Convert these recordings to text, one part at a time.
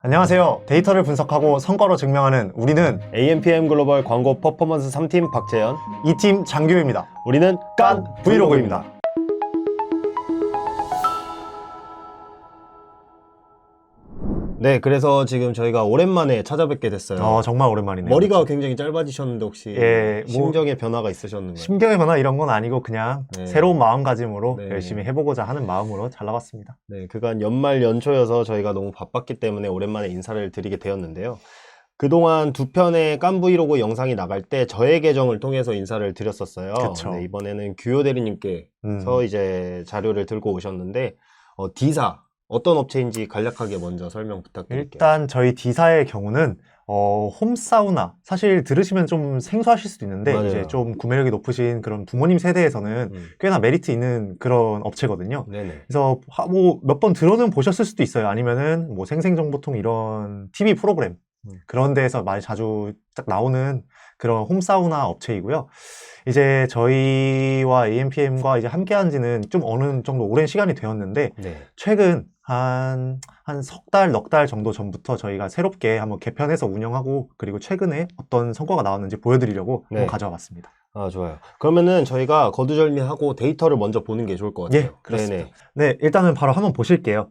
안녕하세요. 데이터를 분석하고 성과로 증명하는 우리는 AMPM 글로벌 광고 퍼포먼스 3팀 박재현. 이 팀 장규입니다. 우리는 깐 브이로그입니다. 네, 그래서 지금 저희가 오랜만에 찾아뵙게 됐어요. 정말 오랜만이네요. 머리가 굉장히 짧아지셨는데 혹시 예, 뭐 심정의 변화가 있으셨는가요? 심경의 변화 이런 건 아니고 그냥 네. 새로운 마음가짐으로 네. 열심히 해보고자 하는 마음으로 잘 나왔습니다. 네, 그간 연말 연초여서 저희가 너무 바빴기 때문에 오랜만에 인사를 드리게 되었는데요. 그동안 두 편의 깐 브이로그 영상이 나갈 때 저의 계정을 통해서 인사를 드렸었어요. 그쵸. 네, 이번에는 규호 대리님께서 이제 자료를 들고 오셨는데 D사 어떤 업체인지 간략하게 먼저 설명 부탁드릴게요. 일단 저희 D사의 경우는 홈사우나 사실 들으시면 좀 생소하실 수도 있는데 맞아요. 이제 좀 구매력이 높으신 그런 부모님 세대에서는 꽤나 메리트 있는 그런 업체거든요. 네네. 그래서 뭐 몇 번 들어는 보셨을 수도 있어요. 아니면은 뭐 생생정보통 이런 TV 프로그램 그런 데에서 많이 자주 딱 나오는 그런 홈사우나 업체이고요. 이제 저희와 AMPM과 이제 함께한 지는 좀 어느 정도 오랜 시간이 되었는데 네. 최근 한 석 달, 넉 달 정도 전부터 저희가 새롭게 한번 개편해서 운영하고 그리고 최근에 어떤 성과가 나왔는지 보여드리려고 네. 한번 가져와 봤습니다. 아, 좋아요. 그러면은 저희가 거두절미하고 데이터를 먼저 보는 게 좋을 것 같아요. 예, 그렇습니다. 네네. 네, 일단은 바로 한번 보실게요.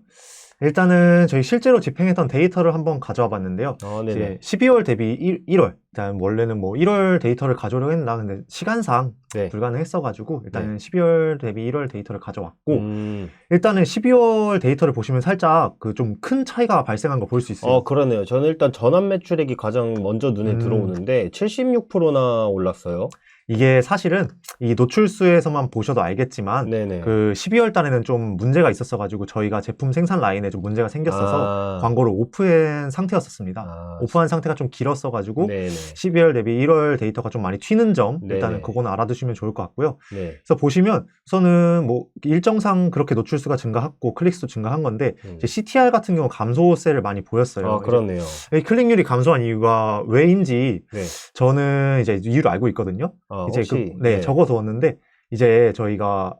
일단은 저희 실제로 집행했던 데이터를 한번 가져와 봤는데요. 네네. 이제 12월 대비 1월, 일단 원래는 뭐 1월 데이터를 가져오려고 했나, 근데 시간상 네. 불가능했어가지고 일단은 12월 대비 1월 데이터를 가져왔고 음. 일단은 12월 데이터를 보시면 살짝 그 좀 큰 차이가 발생한 거 볼 수 있어요. 그러네요. 저는 일단 전환 매출액이 가장 먼저 눈에 들어오는데 76%나 올랐어요. 이게 사실은 이 노출수에서만 보셔도 알겠지만 네네. 그 12월 달에는 좀 문제가 있었어가지고 저희가 제품 생산 라인에 좀 문제가 생겼어서 광고를 오프한 상태였었습니다. 오프한 상태가 좀 길었어가지고 네네. 12월 대비 1월 데이터가 좀 많이 튀는 점 일단은 네네. 그거는 알아두시면 좋을 것 같고요. 네. 그래서 보시면 우선은 뭐 일정상 그렇게 노출수가 증가했고 클릭수도 증가한 건데 이제 CTR 같은 경우 감소세를 많이 보였어요. 그렇네요. 이 클릭률이 감소한 이유가 왜인지 네. 저는 이제 이유를 알고 있거든요. 이제 혹시 네, 적어두었는데 이제 저희가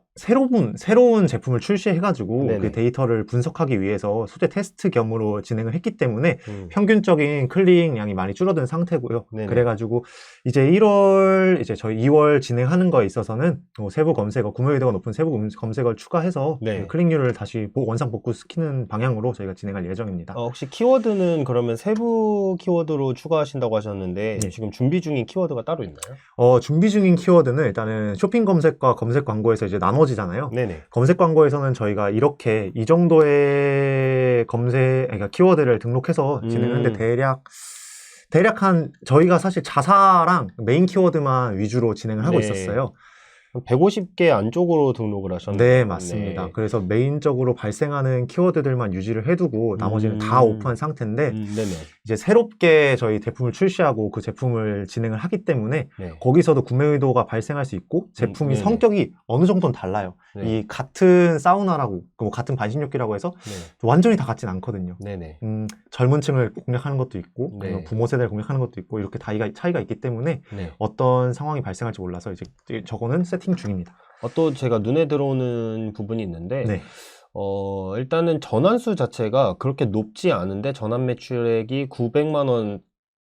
새로운 제품을 출시해가지고 네네. 그 데이터를 분석하기 위해서 소재 테스트 겸으로 진행을 했기 때문에 평균적인 클릭량이 많이 줄어든 상태고요. 네네. 그래가지고 이제 1월 이제 저희 2월 진행하는 거에 있어서는 세부 검색어, 구매 의도가 높은 세부 검색어를 추가해서 네. 그 클릭률을 다시 원상 복구시키는 방향으로 저희가 진행할 예정입니다. 혹시 키워드는 그러면 세부 키워드로 추가하신다고 하셨는데 네. 지금 준비 중인 키워드가 따로 있나요? 준비 중인 키워드는 일단은 쇼핑 검색과 검색 광고에서 이제 나눠지잖아요. 네네. 검색 광고에서는 저희가 이렇게 이 정도의 그러니까 키워드를 등록해서 진행하는데 대략 한 저희가 사실 자사랑 메인 키워드만 위주로 진행을 하고 네. 있었어요. 150개 안쪽으로 등록을 하셨네요. 네, 맞습니다. 네. 그래서 메인적으로 발생하는 키워드들만 유지를 해두고 나머지는 다 오프한 상태인데 네네. 이제 새롭게 저희 제품을 출시하고 그 제품을 진행을 하기 때문에 네. 거기서도 구매 의도가 발생할 수 있고 제품이 네네. 성격이 어느 정도는 달라요. 네. 이 같은 사우나라고 뭐 같은 반신욕기라고 해서 완전히 다 같진 않거든요. 네네. 젊은 층을 공략하는 것도 있고 네. 아니면 부모 세대를 공략하는 것도 있고 이렇게 차이가 있기 때문에 네. 어떤 상황이 발생할지 몰라서 이제 저거는 세팅 중입니다. 또 제가 눈에 들어오는 부분이 있는데 네. 일단은 전환수 자체가 그렇게 높지 않은데 전환 매출액이 900만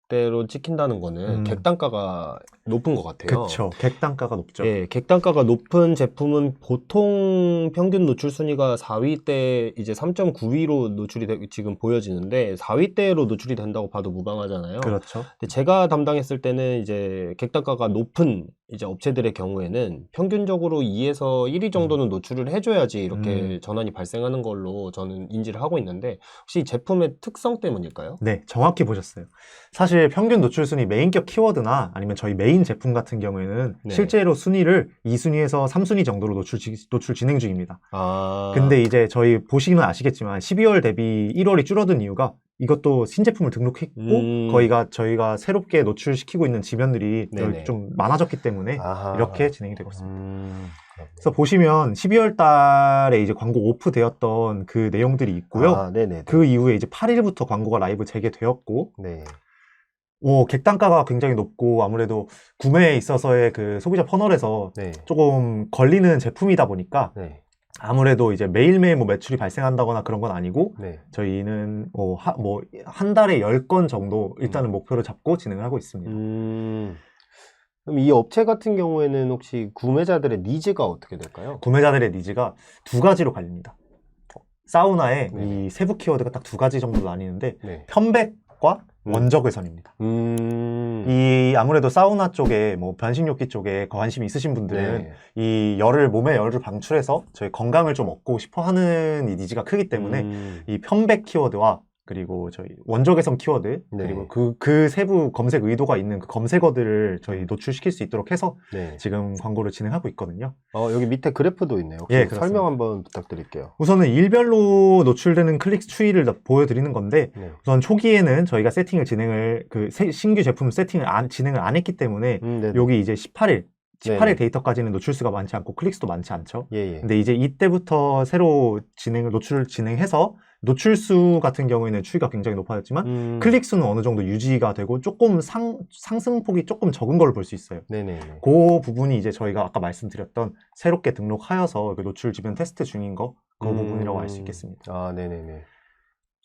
원대로 찍힌다는 거는 객단가가 높은 것 같아요. 그렇죠. 객단가가 높죠. 예, 객단가가 높은 제품은 보통 평균 노출 순위가 4위대 이제 3.9위로 노출이 지금 보여지는데 4위대로 노출이 된다고 봐도 무방하잖아요. 그렇죠. 근데 제가 담당했을 때는 이제 객단가가 높은 이제 업체들의 경우에는 평균적으로 2에서 1위 정도는 노출을 해줘야지 이렇게 전환이 발생하는 걸로 저는 인지를 하고 있는데 혹시 제품의 특성 때문일까요? 네, 정확히 보셨어요. 사실 평균 노출 순위 메인격 키워드나 아니면 저희 메인 제품 같은 경우에는 네. 실제로 순위를 2순위에서 3순위 정도로 노출 진행 중입니다. 아. 근데 이제 저희 보시면 아시겠지만 12월 대비 1월이 줄어든 이유가 이것도 신제품을 등록했고 저희가 새롭게 노출시키고 있는 지면들이 네네. 좀 많아졌기 때문에 아하. 이렇게 진행이 되고 있습니다. 그래서 보시면 12월 달에 이제 광고 오프되었던 그 내용들이 있고요. 네네. 그 이후에 이제 8일부터 광고가 라이브 재개되었고 네. 객단가가 굉장히 높고 아무래도 구매에 있어서의 그 소비자 퍼널에서 네. 조금 걸리는 제품이다 보니까 네. 아무래도 이제 매일매일 뭐 매출이 발생한다거나 그런 건 아니고 네. 저희는 한 달에 10건 정도 일단은 목표를 잡고 진행을 하고 있습니다. 그럼 이 업체 같은 경우에는 혹시 구매자들의 니즈가 어떻게 될까요? 구매자들의 니즈가 두 가지로 갈립니다. 사우나에 네. 이 세부 키워드가 딱 두 가지 정도 나뉘는데 네. 편백과 원적외선입니다. 이 아무래도 사우나 쪽에 뭐 반신욕기 쪽에 관심이 있으신 분들은 네. 이 몸의 열을 방출해서 저희 건강을 좀 얻고 싶어 하는 이 니즈가 크기 때문에 이 편백 키워드와 그리고 저희 원적외선 키워드 네. 그리고 그 세부 검색 의도가 있는 그 검색어들을 저희 노출시킬 수 있도록 해서 네. 지금 광고를 진행하고 있거든요. 여기 밑에 그래프도 있네요. 혹시 예, 그렇습니다. 설명 한번 부탁드릴게요. 우선은 일별로 노출되는 클릭 추이를 보여드리는 건데 네. 우선 초기에는 저희가 세팅을 신규 제품 세팅을 진행을 안 했기 때문에 네네. 여기 이제 18일 네네. 데이터까지는 노출수가 많지 않고 클릭수도 많지 않죠. 예. 근데 이제 이때부터 새로 노출을 진행해서 노출수 같은 경우에는 추이가 굉장히 높아졌지만 클릭수는 어느 정도 유지가 되고 조금 상승폭이 조금 적은 걸 볼 수 있어요. 네네. 그 부분이 이제 저희가 아까 말씀드렸던 새롭게 등록하여서 그 노출 지변 테스트 중인 그 부분이라고 알 수 있겠습니다. 네네네.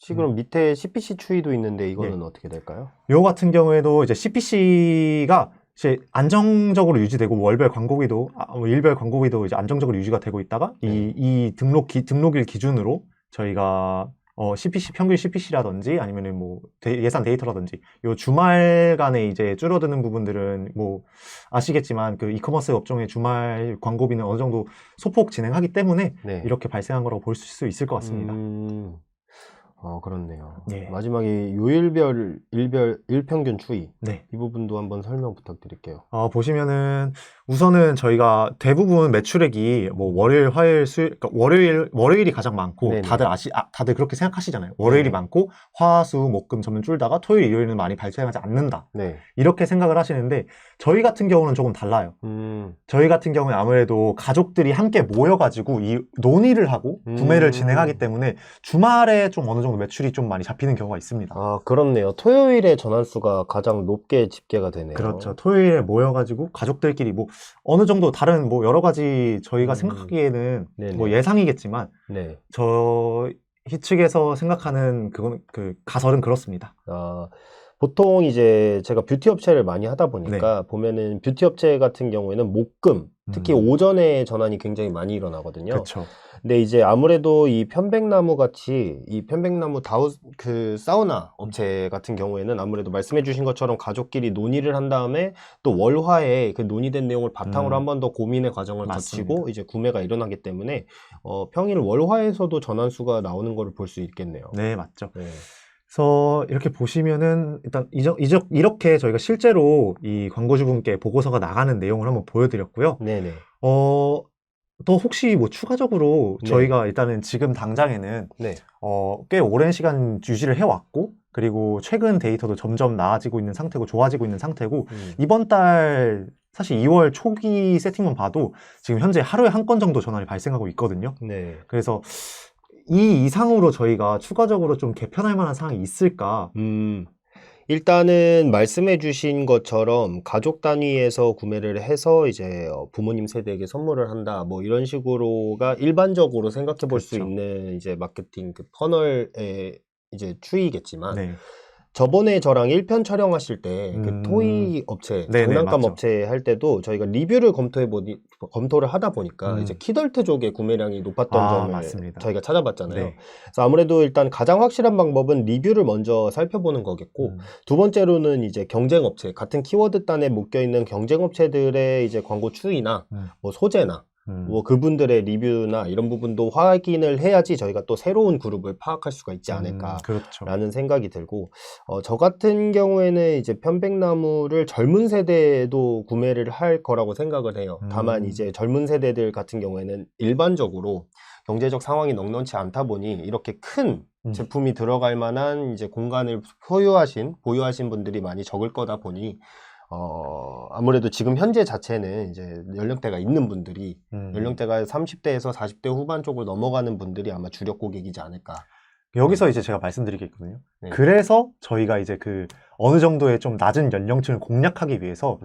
그럼 밑에 CPC 추이도 있는데 이거는 예. 어떻게 될까요? 요 같은 경우에도 이제 CPC가 이제 안정적으로 유지되고 일별 광고비도 이제 안정적으로 유지가 되고 있다가 이 등록일 기준으로 저희가 평균 CPC라든지 아니면은 뭐 예산 데이터라든지 요 주말간에 이제 줄어드는 부분들은 뭐 아시겠지만 그 이커머스 업종의 주말 광고비는 어느 정도 소폭 진행하기 때문에 네. 이렇게 발생한 거라고 볼 수 있을 것 같습니다. 그렇네요. 예. 마지막에 요일별 일평균 추이. 네. 이 부분도 한번 설명 부탁드릴게요. 보시면은 우선은 저희가 대부분 매출액이 뭐 월요일, 화요일, 수요일, 그러니까 월요일이 가장 많고 네네. 다들 그렇게 생각하시잖아요. 월요일이 네네. 많고 화, 수, 목, 금 점점 줄다가 토요일, 일요일은 많이 발생하지 않는다. 네. 이렇게 생각을 하시는데 저희 같은 경우는 조금 달라요. 저희 같은 경우는 아무래도 가족들이 함께 모여가지고 이 논의를 하고 구매를 진행하기 때문에 주말에 좀 어느 정도 매출이 좀 많이 잡히는 경우가 있습니다. 그렇네요. 토요일에 전환수가 가장 높게 집계가 되네요. 그렇죠. 토요일에 모여가지고 가족들끼리 뭐 어느 정도 다른 뭐 여러 가지 저희가 생각하기에는 네네. 뭐 예상이겠지만 네. 저희 측에서 생각하는 그 가설은 그렇습니다. 보통 이제 제가 뷰티 업체를 많이 하다 보니까 보면은 뷰티 업체 같은 경우에는 목금, 특히 오전에 전환이 굉장히 많이 일어나거든요. 그렇죠. 근데 이제 아무래도 이 편백나무 같이 이 편백나무 사우나 업체 같은 경우에는 아무래도 말씀해 주신 것처럼 가족끼리 논의를 한 다음에 또 월화에 그 논의된 내용을 바탕으로 한 번 더 고민의 과정을 맞습니다. 거치고 이제 구매가 일어나기 때문에 평일 월화에서도 전환수가 나오는 거를 볼 수 있겠네요. 네, 맞죠. 네. 그래서 이렇게 보시면은 일단 이렇게 저희가 실제로 이 광고주분께 보고서가 나가는 내용을 한번 보여드렸고요. 네네. 또 혹시 뭐 추가적으로 네. 저희가 일단은 지금 당장에는 네. 꽤 오랜 시간 유지를 해왔고 그리고 최근 데이터도 점점 나아지고 있는 상태고 좋아지고 있는 상태고 이번 달 사실 2월 초기 세팅만 봐도 지금 현재 하루에 한 건 정도 전환이 발생하고 있거든요. 네. 그래서 이 이상으로 저희가 추가적으로 좀 개편할 만한 사항이 있을까? 일단은 말씀해 주신 것처럼 가족 단위에서 구매를 해서 이제 부모님 세대에게 선물을 한다 뭐 이런 식으로가 일반적으로 생각해 볼 수 그렇죠. 있는 이제 마케팅 그 퍼널의 이제 추이겠지만 네. 저번에 저랑 1편 촬영하실 때 그 토이 업체, 네네, 장난감 맞죠. 업체 할 때도 저희가 리뷰를 검토를 하다 보니까 이제 키덜트족의 구매량이 높았던 점을 맞습니다. 저희가 찾아봤잖아요. 네. 그래서 아무래도 일단 가장 확실한 방법은 리뷰를 먼저 살펴보는 거겠고 두 번째로는 이제 경쟁 업체, 같은 키워드 단에 묶여 있는 경쟁 업체들의 이제 광고 추이나 뭐 소재나 뭐 그분들의 리뷰나 이런 부분도 확인을 해야지 저희가 또 새로운 그룹을 파악할 수가 있지 않을까라는 그렇죠. 생각이 들고 저 같은 경우에는 이제 편백나무를 젊은 세대도 구매를 할 거라고 생각을 해요. 다만 이제 젊은 세대들 같은 경우에는 일반적으로 경제적 상황이 넉넉치 않다 보니 이렇게 큰 제품이 들어갈 만한 이제 공간을 보유하신 분들이 많이 적을 거다 보니 아무래도 지금 현재 자체는 이제 연령대가 있는 분들이 연령대가 30대에서 40대 후반 쪽으로 넘어가는 분들이 아마 주력 고객이지 않을까. 여기서 이제 제가 말씀드릴 게 있거든요. 네. 그래서 저희가 이제 어느 정도의 좀 낮은 연령층을 공략하기 위해서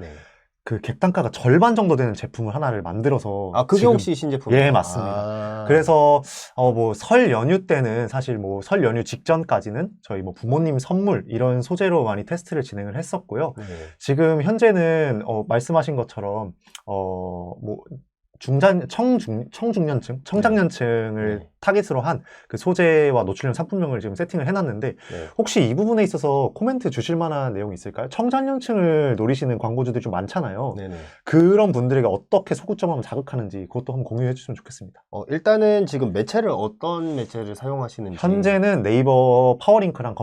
그 객단가가 절반 정도 되는 제품을 하나를 만들어서 아, 그게 지금- 혹시 신제품이에요? 예, 맞습니다. 아. 그래서 뭐 설 연휴 때는 사실 뭐 설 연휴 직전까지는 저희 뭐 부모님 선물 이런 소재로 많이 테스트를 진행을 했었고요. 네. 지금 현재는 말씀하신 것처럼 뭐 청중년층, 청장년층을 네. 타깃으로 한 그 소재와 노출형 상품명을 지금 세팅을 해놨는데 네. 혹시 이 부분에 있어서 코멘트 주실 만한 내용이 있을까요? 청장년층을 노리시는 광고주들이 좀 많잖아요. 네네. 그런 분들에게 어떻게 소구점을 자극하는지 그것도 한번 공유해 주시면 좋겠습니다. 일단은 지금 매체를 어떤 매체를 사용하시는지. 현재는 네이버 파워링크랑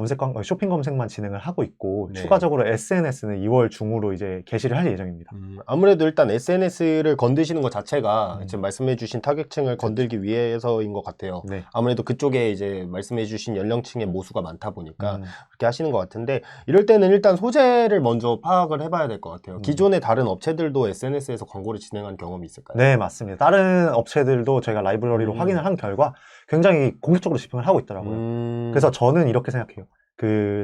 쇼핑 검색만 진행을 하고 있고 네. 추가적으로 SNS는 2월 중으로 이제 게시를 할 예정입니다. 아무래도 일단 SNS를 건드시는 것 자체가 음. 지금 말씀해주신 타겟층을 건들기 위해서인 것 같아요. 네. 아무래도 그쪽에 이제 말씀해주신 연령층의 모수가 많다 보니까 음. 그렇게 하시는 것 같은데, 이럴 때는 일단 소재를 먼저 파악을 해봐야 될 것 같아요. 기존의 다른 업체들도 SNS에서 광고를 진행한 경험이 있을까요? 네, 맞습니다. 다른 업체들도 저희가 라이브러리로 확인을 한 결과 굉장히 공격적으로 집행을 하고 있더라고요. 그래서 저는 이렇게 생각해요.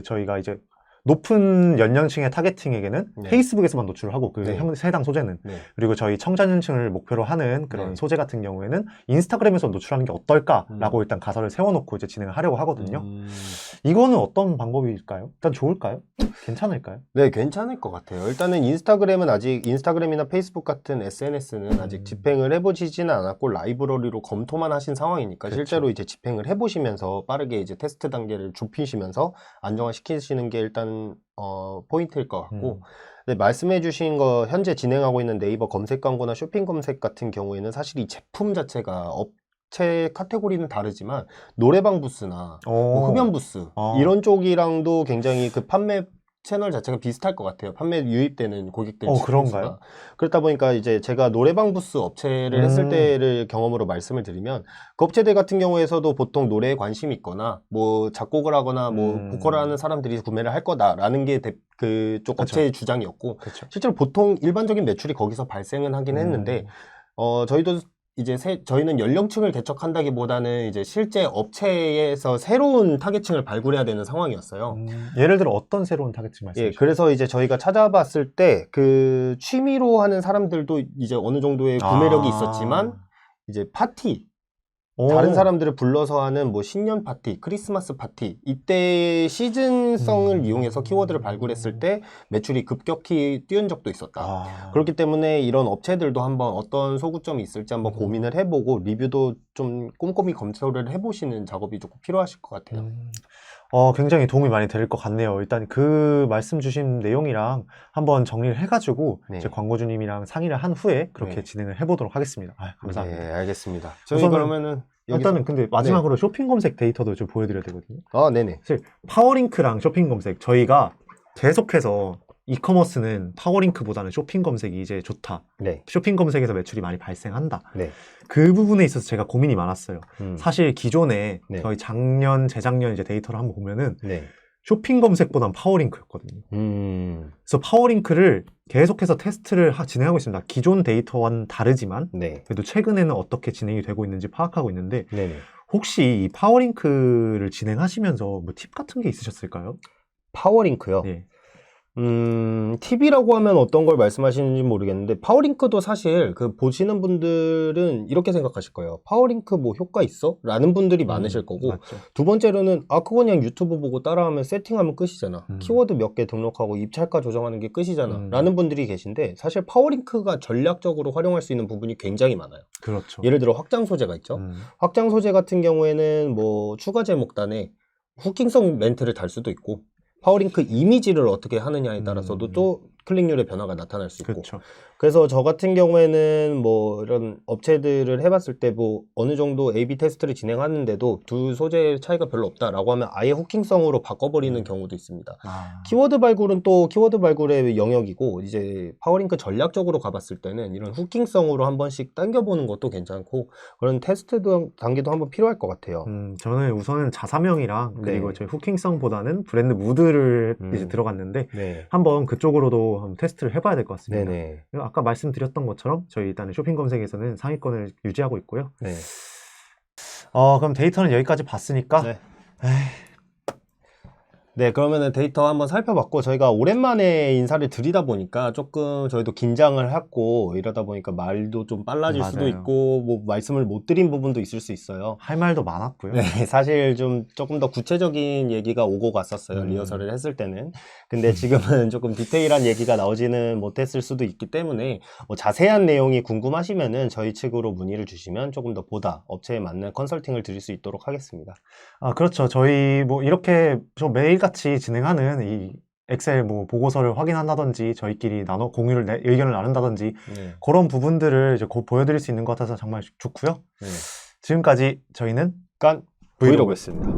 저희가 이제 높은 연령층의 타겟팅에게는 네. 페이스북에서만 노출을 하고 네. 해당 소재는 네. 그리고 저희 청장년층을 목표로 하는 그런 네. 소재 같은 경우에는 인스타그램에서 노출하는 게 어떨까라고 일단 가설을 세워놓고 이제 진행을 하려고 하거든요. 이거는 어떤 방법일까요? 일단 좋을까요? 괜찮을까요? 네, 괜찮을 것 같아요. 일단은 인스타그램이나 페이스북 같은 SNS는 아직 집행을 해보시지는 않았고 라이브러리로 검토만 하신 상황이니까 그렇죠. 실제로 이제 집행을 해보시면서 빠르게 이제 테스트 단계를 좁히시면서 안정화시키시는 게 일단 포인트일 것 같고, 네, 말씀해주신 거 현재 진행하고 있는 네이버 검색 광고나 쇼핑 검색 같은 경우에는 사실 이 제품 자체가 업체 카테고리는 다르지만 노래방 부스나 뭐 흡연 부스 이런 쪽이랑도 굉장히 그 판매 채널 자체가 비슷할 것 같아요. 판매 유입되는 고객들 그런가요? 수가. 그렇다 보니까 이제 제가 노래방 부스 업체를 했을 때를 경험으로 말씀을 드리면, 그 업체들 같은 경우에서도 보통 노래에 관심이 있거나 뭐 작곡을 하거나 뭐 보컬을 하는 사람들이 구매를 할 거다라는 게 그쪽 그쵸. 업체의 주장이었고, 그렇죠. 실제로 보통 일반적인 매출이 거기서 발생은 하긴 했는데 저희도 이제 저희는 연령층을 개척한다기보다는 이제 실제 업체에서 새로운 타겟층을 발굴해야 되는 상황이었어요. 예를 들어 어떤 새로운 타겟층 말씀이시죠? 예, 그래서 이제 저희가 찾아봤을 때 그 취미로 하는 사람들도 이제 어느 정도의 구매력이 있었지만 이제 파티, 다른 사람들을 불러서 하는 뭐 신년 파티, 크리스마스 파티, 이때 시즌성을 이용해서 키워드를 발굴했을 때 매출이 급격히 뛰은 적도 있었다. 그렇기 때문에 이런 업체들도 한번 어떤 소구점이 있을지 한번 고민을 해보고 리뷰도 좀 꼼꼼히 검토를 해보시는 작업이 조금 필요하실 것 같아요. 굉장히 도움이 많이 될 것 같네요. 일단 그 말씀 주신 내용이랑 한번 정리를 해가지고 네. 이제 광고주님이랑 상의를 한 후에 그렇게 네. 진행을 해보도록 하겠습니다. 감사합니다. 네, 알겠습니다. 저희 우선은 그러면은 일단은 근데 마지막으로 쇼핑 검색 데이터도 좀 보여드려야 되거든요. 네네. 사실 파워링크랑 쇼핑 검색 저희가 계속해서 이커머스는 파워링크보다는 쇼핑 검색이 이제 좋다. 네. 쇼핑 검색에서 매출이 많이 발생한다. 네. 그 부분에 있어서 제가 고민이 많았어요. 사실 기존에 네. 저희 작년, 재작년 이제 데이터를 한번 보면은 네. 쇼핑 검색보단 파워링크였거든요. 그래서 파워링크를 계속해서 테스트를 진행하고 있습니다. 기존 데이터와는 다르지만 네. 그래도 최근에는 어떻게 진행이 되고 있는지 파악하고 있는데 네네. 혹시 이 파워링크를 진행하시면서 뭐 팁 같은 게 있으셨을까요? 파워링크요? 네. 팁이라고 하면 어떤 걸 말씀하시는지 모르겠는데, 파워링크도 사실 그 보시는 분들은 이렇게 생각하실 거예요. 파워링크 뭐 효과 있어? 라는 분들이 많으실 거고, 맞죠. 두 번째로는 그거 그냥 유튜브 보고 따라하면 세팅하면 끝이잖아. 키워드 몇 개 등록하고 입찰가 조정하는 게 끝이잖아. 라는 분들이 계신데, 사실 파워링크가 전략적으로 활용할 수 있는 부분이 굉장히 많아요. 그렇죠. 예를 들어 확장 소재가 있죠. 확장 소재 같은 경우에는 뭐 추가 제목단에 후킹성 멘트를 달 수도 있고, 파워링크 이미지를 어떻게 하느냐에 따라서도 또 클릭률의 변화가 나타날 수 있고. 그렇죠. 그래서 저 같은 경우에는 뭐 이런 업체들을 해봤을 때 뭐 어느 정도 A/B 테스트를 진행하는데도 두 소재의 차이가 별로 없다라고 하면 아예 후킹성으로 바꿔버리는 경우도 있습니다. 키워드 발굴은 또 키워드 발굴의 영역이고, 이제 파워링크 전략적으로 가봤을 때는 이런 후킹성으로 한 번씩 당겨보는 것도 괜찮고, 그런 테스트 단계도 한번 필요할 것 같아요. 저는 우선은 자사명이랑 그리고 네. 저희 후킹성보다는 브랜드 무드를 이제 들어갔는데 네. 한번 그쪽으로도 한번 테스트를 해봐야 될 것 같습니다. 네네. 그리고 아까 말씀드렸던 것처럼 저희 일단은 쇼핑 검색에서는 상위권을 유지하고 있고요. 네. 그럼 데이터는 여기까지 봤으니까 네. 네, 그러면은 데이터 한번 살펴봤고, 저희가 오랜만에 인사를 드리다 보니까 조금 저희도 긴장을 했고, 이러다 보니까 말도 좀 빨라질 수도 맞아요. 있고, 뭐 말씀을 못 드린 부분도 있을 수 있어요. 할 말도 많았고요. 네, 사실 좀 조금 더 구체적인 얘기가 오고 갔었어요. 리허설을 했을 때는. 근데 지금은 조금 디테일한 얘기가 나오지는 못했을 수도 있기 때문에 뭐 자세한 내용이 궁금하시면은 저희 측으로 문의를 주시면 조금 더 보다 업체에 맞는 컨설팅을 드릴 수 있도록 하겠습니다. 아, 그렇죠. 저희 뭐 이렇게 좀 매일같이 진행하는 이 엑셀 뭐 보고서를 확인한다든지 저희끼리 의견을 나눈다든지 네. 그런 부분들을 이제 곧 보여드릴 수 있는 것 같아서 정말 좋고요. 네. 지금까지 저희는 깐 브이로그였습니다.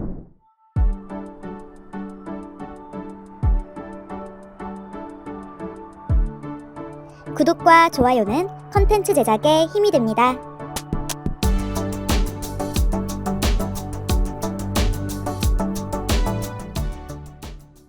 구독과 좋아요는 컨텐츠 제작에 힘이 됩니다.